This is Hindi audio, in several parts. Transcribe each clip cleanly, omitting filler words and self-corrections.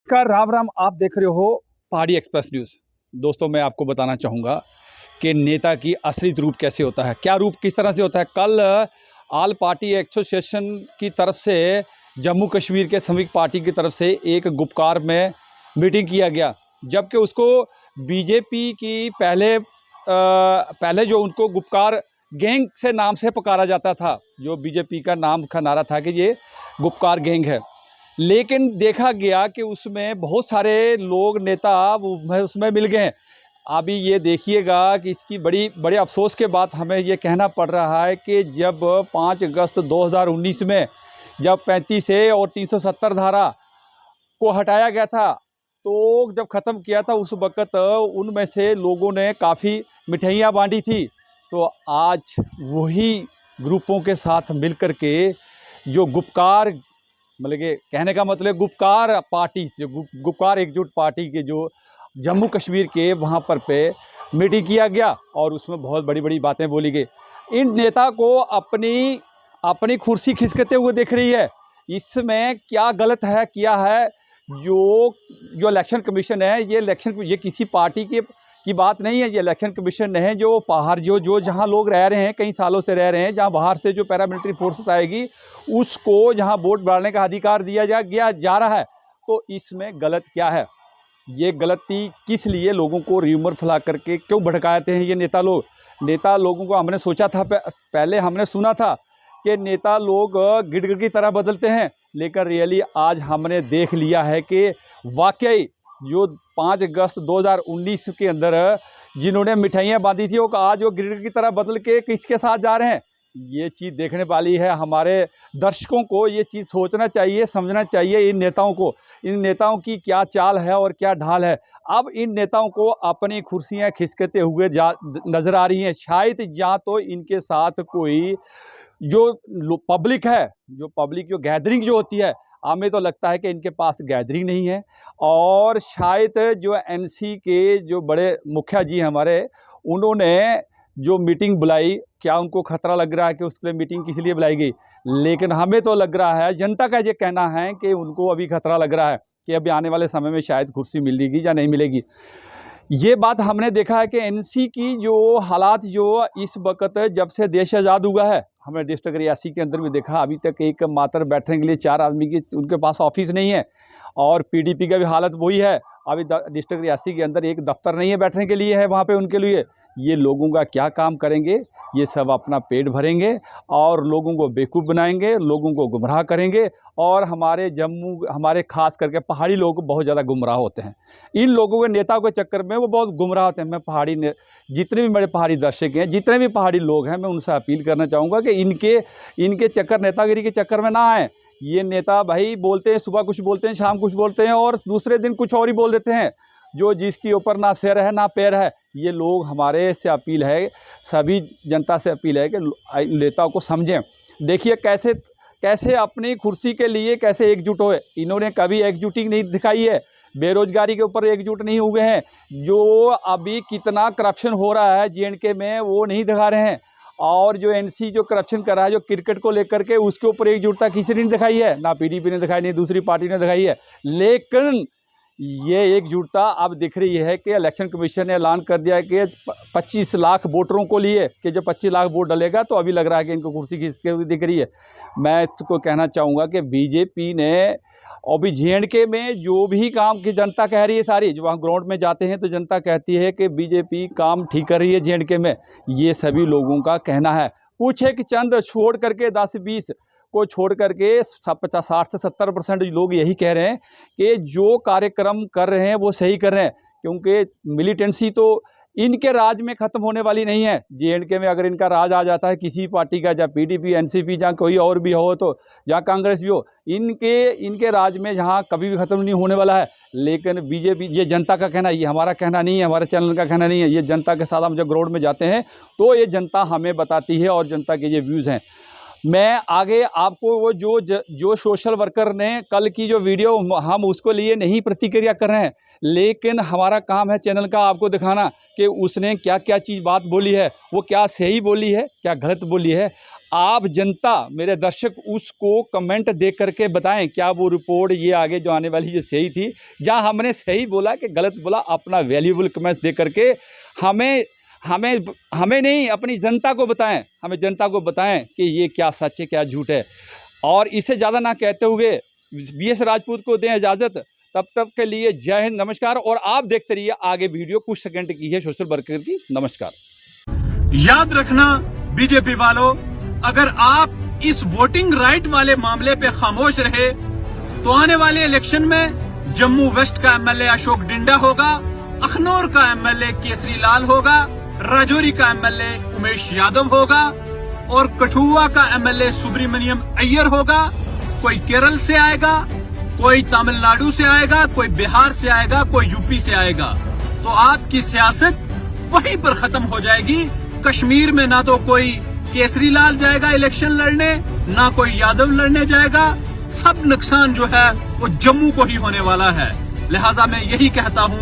नमस्कार, राम राम। आप देख रहे हो पहाड़ी एक्सप्रेस न्यूज़। दोस्तों, मैं आपको बताना चाहूँगा कि नेता की असली रूप कैसे होता है, क्या रूप किस तरह से होता है। कल ऑल पार्टी एसोसिएशन की तरफ से जम्मू कश्मीर के श्रमिक पार्टी की तरफ से एक गुपकार में मीटिंग किया गया, जबकि उसको बीजेपी की पहले जो उनको गुपकार गैंग से नाम से पुकारा जाता था, जो बीजेपी का नाम का नारा था कि ये गुपकार गैंग है। लेकिन देखा गया कि उसमें बहुत सारे लोग नेता उसमें मिल गए हैं। अभी ये देखिएगा कि इसकी बड़े अफसोस के बाद हमें ये कहना पड़ रहा है कि जब 5 अगस्त 2019 में जब 35 ए और 370 धारा को हटाया गया था, तो जब ख़त्म किया था उस वक़्त उनमें से लोगों ने काफ़ी मिठाइयाँ बाँटी थी। तो आज वही ग्रुपों के साथ मिल कर के जो गुपकार, मतलब कि कहने का मतलब गुपकार पार्टी से गुपकार एकजुट पार्टी के जो जम्मू कश्मीर के वहाँ पर मीटिंग किया गया और उसमें बहुत बड़ी बड़ी बातें बोली गई। इन नेता को अपनी कुर्सी खिसकते हुए दिख रही है। इसमें क्या गलत है, किया है जो इलेक्शन कमीशन है, ये किसी पार्टी की बात नहीं है। ये इलेक्शन कमीशन है जो बाहर जो जहां लोग रह रहे हैं, कई सालों से रह रहे हैं, जहां बाहर से जो पैरामिलिट्री फोर्सेस आएगी उसको जहां वोट डालने का अधिकार दिया जा रहा है। तो इसमें गलत क्या है? ये गलती किस लिए लोगों को र्यूमर फैला करके क्यों भड़काते हैं ये नेता लोगों को? हमने सोचा था, पहले हमने सुना था कि नेता लोग गिड़गिड़ की तरह बदलते हैं, लेकिन रियली आज हमने देख लिया है कि वाकई जो 5 अगस्त 2019 के अंदर जिन्होंने मिठाइयाँ बांधी थी, वो आज वो गिड़गिड़ की तरह बदल के किसके साथ जा रहे हैं। ये चीज़ देखने वाली है। हमारे दर्शकों को ये चीज़ सोचना चाहिए, समझना चाहिए इन नेताओं की क्या चाल है और क्या ढाल है। अब इन नेताओं को अपनी कुर्सियां खिसकते हुए नज़र आ रही हैं। शायद या तो इनके साथ कोई जो पब्लिक जो गैदरिंग जो होती है, हमें तो लगता है कि इनके पास गैदरिंग नहीं है। और शायद जो एनसी के जो बड़े मुखिया जी हमारे, उन्होंने जो मीटिंग बुलाई, क्या उनको खतरा लग रहा है कि उसके लिए मीटिंग किस लिए बुलाई गई? लेकिन हमें तो लग रहा है, जनता का ये कहना है कि उनको अभी खतरा लग रहा है कि अभी आने वाले समय में शायद कुर्सी मिलेगी या नहीं मिलेगी। ये बात हमने देखा है कि एनसी की जो हालात जो इस वक्त जब से देश आज़ाद हुआ है, हमने डिस्ट्रिक्ट रियासी के अंदर भी देखा, अभी तक एक मात्र बैठने के लिए 4 आदमी की उनके पास ऑफिस नहीं है। और पीडीपी का भी हालत वही है, अभी डिस्ट्रिक्ट रियासी के अंदर एक दफ्तर नहीं है बैठने के लिए, है वहाँ पे उनके लिए। ये लोगों का क्या काम करेंगे? ये सब अपना पेट भरेंगे और लोगों को बेवकूफ़ बनाएंगे, लोगों को गुमराह करेंगे। और हमारे खास करके पहाड़ी लोग बहुत ज़्यादा गुमराह होते हैं। इन लोगों के नेताओं के चक्कर में वो बहुत गुमराह होते हैं। मैं जितने भी मेरे पहाड़ी दर्शक हैं, जितने भी पहाड़ी लोग हैं, मैं उनसे अपील करना चाहूँगा कि इनके चक्कर, नेतागिरी के चक्कर में ना आए। ये नेता भाई बोलते हैं, सुबह कुछ बोलते हैं, शाम कुछ बोलते हैं और दूसरे दिन कुछ और ही बोल देते हैं, जो जिसके ऊपर ना सिर है ना पैर है। ये लोग, हमारे से अपील है, सभी जनता से अपील है कि नेताओं को समझें। देखिए कैसे अपनी कुर्सी के लिए कैसे एकजुट हुए। इन्होंने कभी एकजुटी नहीं दिखाई है, बेरोजगारी के ऊपर एकजुट नहीं हुए हैं। जो अभी कितना करप्शन हो रहा है जेएंडके में, वो नहीं दिखा रहे हैं। और जो एनसी जो करप्शन कर रहा है, जो क्रिकेट को लेकर के, उसके ऊपर एकजुटता किसी ने नहीं दिखाई है, ना पीडीपी ने दिखाई, नहीं दूसरी पार्टी ने दिखाई है। लेकिन ये एकजुटता अब दिख रही है कि इलेक्शन कमीशन ने ऐलान कर दिया है कि 25 लाख वोटरों को लिए कि जब 25 लाख वोट डलेगा तो अभी लग रहा है कि इनको कुर्सी खींचते हुए दिख रही है। मैं इसको कहना चाहूँगा कि बीजेपी ने अभी जेएंडके में जो भी काम की जनता कह रही है, सारी जो वहाँ ग्राउंड में जाते हैं तो जनता कहती है कि बीजेपी काम ठीक कर रही है जेएंडके में। ये सभी लोगों का कहना है। कुछ एक चंद छोड़ करके 10-20 को छोड़ करके 60 से 70% लोग यही कह रहे हैं कि जो कार्यक्रम कर रहे हैं वो सही कर रहे हैं, क्योंकि मिलिटेंसी तो इनके राज में ख़त्म होने वाली नहीं है। जेएंडके में अगर इनका राज आ जाता है किसी पार्टी का, जहाँ पीडीपी, एनसीपी, जहाँ कोई और भी हो, तो जहाँ कांग्रेस भी हो, इनके राज में जहाँ कभी भी ख़त्म नहीं होने वाला है। लेकिन बीजेपी, ये जनता का कहना, ये हमारा कहना नहीं है, हमारे चैनल का कहना नहीं है, ये जनता के साथ हम जब ग्राउंड में जाते हैं तो ये जनता हमें बताती है और जनता के ये व्यूज़ हैं। मैं आगे आपको वो जो सोशल वर्कर ने कल की जो वीडियो, हम उसको लिए नहीं प्रतिक्रिया कर रहे हैं, लेकिन हमारा काम है चैनल का आपको दिखाना कि उसने क्या क्या चीज़ बात बोली है, वो क्या सही बोली है, क्या गलत बोली है। आप जनता, मेरे दर्शक, उसको कमेंट दे करके बताएं क्या वो रिपोर्ट ये आगे जो आने वाली जो सही थी, जहां हमने सही बोला कि गलत बोला, अपना वैल्यूएबल कमेंट्स दे करके हमें नहीं, अपनी जनता को बताएं, हमें जनता को बताएं कि ये क्या सच है क्या झूठ है। और इससे ज़्यादा ना कहते हुए BS राजपूत को दें इजाज़त। तब तक के लिए जय हिंद, नमस्कार। और आप देखते रहिए आगे वीडियो, कुछ सेकंड की है सोशल वर्कर की। नमस्कार। याद रखना बीजेपी वालों, अगर आप इस वोटिंग राइट वाले मामले पे खामोश रहे तो आने वाले इलेक्शन में जम्मू वेस्ट का MLA अशोक डिंडा होगा, अखनौर का MLA केसरी लाल होगा, राजौरी का MLA उमेश यादव होगा और कठुआ का MLA सुब्रमण्यम अय्यर होगा। कोई केरल से आएगा, कोई तमिलनाडु से आएगा, कोई बिहार से आएगा, कोई यूपी से आएगा। तो आपकी सियासत वहीं पर खत्म हो जाएगी। कश्मीर में ना तो कोई केसरी लाल जाएगा इलेक्शन लड़ने, ना कोई यादव लड़ने जाएगा। सब नुकसान जो है वो जम्मू को ही होने वाला है। लिहाजा मैं यही कहता हूँ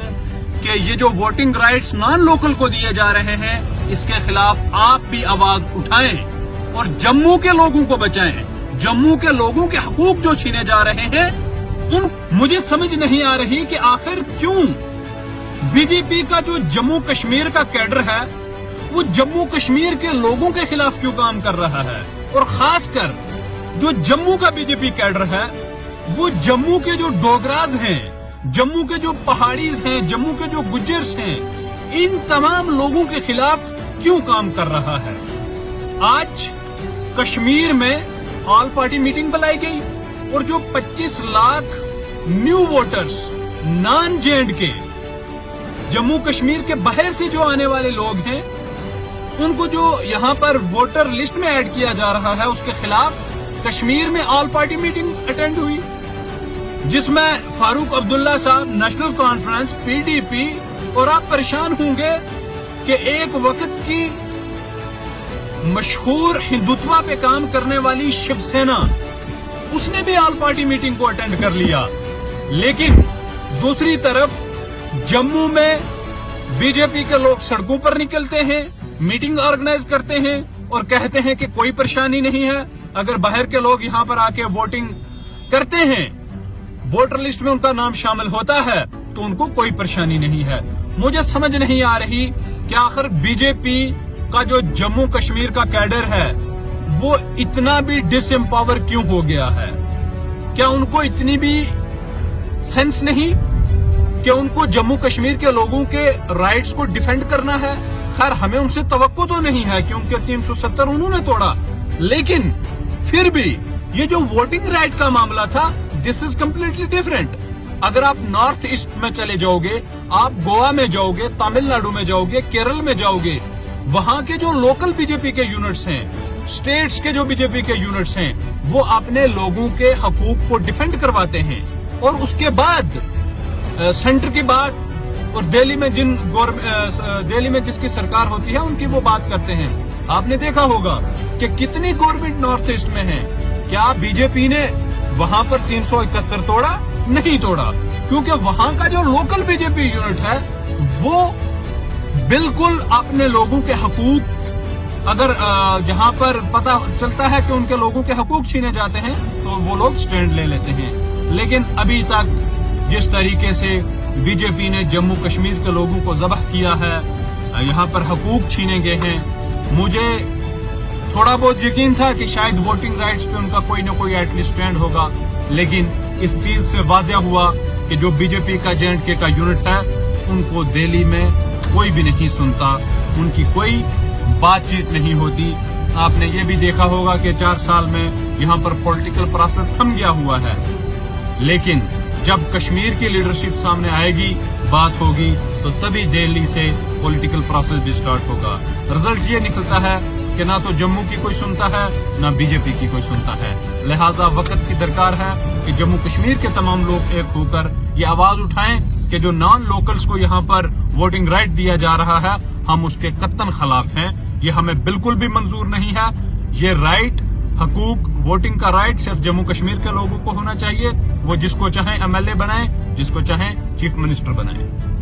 कि ये जो वोटिंग राइट्स नॉन लोकल को दिए जा रहे हैं, इसके खिलाफ आप भी आवाज उठाएं और जम्मू के लोगों को बचाएं। जम्मू के लोगों के हकूक जो छीने जा रहे हैं, मुझे समझ नहीं आ रही कि आखिर क्यों बीजेपी का जो जम्मू कश्मीर का कैडर है वो जम्मू कश्मीर के लोगों के खिलाफ क्यों काम कर रहा है। और खासकर जो जम्मू का बीजेपी कैडर है वो जम्मू के जो डोगराज हैं, जम्मू के जो पहाड़ीज हैं, जम्मू के जो गुज्जर्स हैं, इन तमाम लोगों के खिलाफ क्यों काम कर रहा है। आज कश्मीर में ऑल पार्टी मीटिंग बुलाई गई और जो 25 lakh new voters non JNK Jammu Kashmir के बाहर से जो आने वाले लोग हैं, उनको जो यहाँ पर वोटर लिस्ट में ऐड किया जा रहा है, उसके खिलाफ कश्मीर में ऑल पार्टी मीटिंग अटेंड हुई, जिसमें फारूक अब्दुल्ला साहब, नेशनल कॉन्फ्रेंस, PDP, और आप परेशान होंगे कि एक वक्त की मशहूर हिंदुत्व पे काम करने वाली शिवसेना, उसने भी ऑल पार्टी मीटिंग को अटेंड कर लिया। लेकिन दूसरी तरफ जम्मू में बीजेपी के लोग सड़कों पर निकलते हैं, मीटिंग ऑर्गेनाइज करते हैं और कहते हैं कि कोई परेशानी नहीं है। अगर बाहर के लोग यहाँ पर आके वोटिंग करते हैं, वोटर लिस्ट में उनका नाम शामिल होता है, तो उनको कोई परेशानी नहीं है। मुझे समझ नहीं आ रही कि आखिर बीजेपी का जो जम्मू कश्मीर का कैडर है वो इतना भी डिसएम्पावर क्यों हो गया है। क्या उनको इतनी भी सेंस नहीं कि उनको जम्मू कश्मीर के लोगों के राइट्स को डिफेंड करना है। खैर हमें उनसे तवक्को तो नहीं है क्योंकि 370 उन्होंने तोड़ा, लेकिन फिर भी ये जो वोटिंग राइट का मामला था, दिस इज कम्प्लीटली डिफरेंट। अगर आप नॉर्थ ईस्ट में चले जाओगे, आप गोवा में जाओगे, तमिलनाडु में जाओगे, केरल में जाओगे, वहां के जो लोकल बीजेपी के यूनिट्स हैं, स्टेट्स के जो बीजेपी के यूनिट्स हैं, वो अपने लोगों के हकूक को डिफेंड करवाते हैं। और उसके बाद सेंटर की बात और दिल्ली में जिसकी सरकार होती है उनकी वो बात करते हैं। आपने देखा होगा कि कितनी गवर्नमेंट नॉर्थ ईस्ट में है। क्या बीजेपी ने वहां पर 371 तोड़ा? नहीं तोड़ा, क्योंकि वहां का जो लोकल बीजेपी यूनिट है वो बिल्कुल अपने लोगों के हकूक, अगर जहां पर पता चलता है कि उनके लोगों के हकूक छीने जाते हैं तो वो लोग स्टैंड ले लेते हैं। लेकिन अभी तक जिस तरीके से बीजेपी ने जम्मू कश्मीर के लोगों को ज़ब्ह किया है, यहाँ पर हकूक छीने गए हैं, मुझे थोड़ा बहुत यकीन था कि शायद वोटिंग राइट्स पे उनका कोई न कोई एटलीस्ट स्टैंड होगा। लेकिन इस चीज से वाज़ह हुआ कि जो बीजेपी का JNK का यूनिट है, उनको दिल्ली में कोई भी नहीं सुनता, उनकी कोई बातचीत नहीं होती। आपने ये भी देखा होगा कि 4 साल में यहाँ पर पॉलिटिकल प्रोसेस थम गया हुआ है। लेकिन जब कश्मीर की लीडरशिप सामने आएगी, बात होगी, तो तभी दिल्ली से पॉलिटिकल प्रोसेस भी स्टार्ट होगा। रिजल्ट ये निकलता है कि ना तो जम्मू की कोई सुनता है, ना बीजेपी की कोई सुनता है। लिहाजा वक्त की दरकार है कि जम्मू कश्मीर के तमाम लोग एक होकर ये आवाज उठाएं कि जो नॉन लोकल्स को यहाँ पर वोटिंग राइट दिया जा रहा है, हम उसके कत्तन खिलाफ हैं। ये हमें बिल्कुल भी मंजूर नहीं है। ये राइट हकूक वोटिंग का राइट सिर्फ जम्मू कश्मीर के लोगों को होना चाहिए। वो जिसको चाहे एमएलए बनाए, जिसको चाहे चीफ मिनिस्टर बनाए।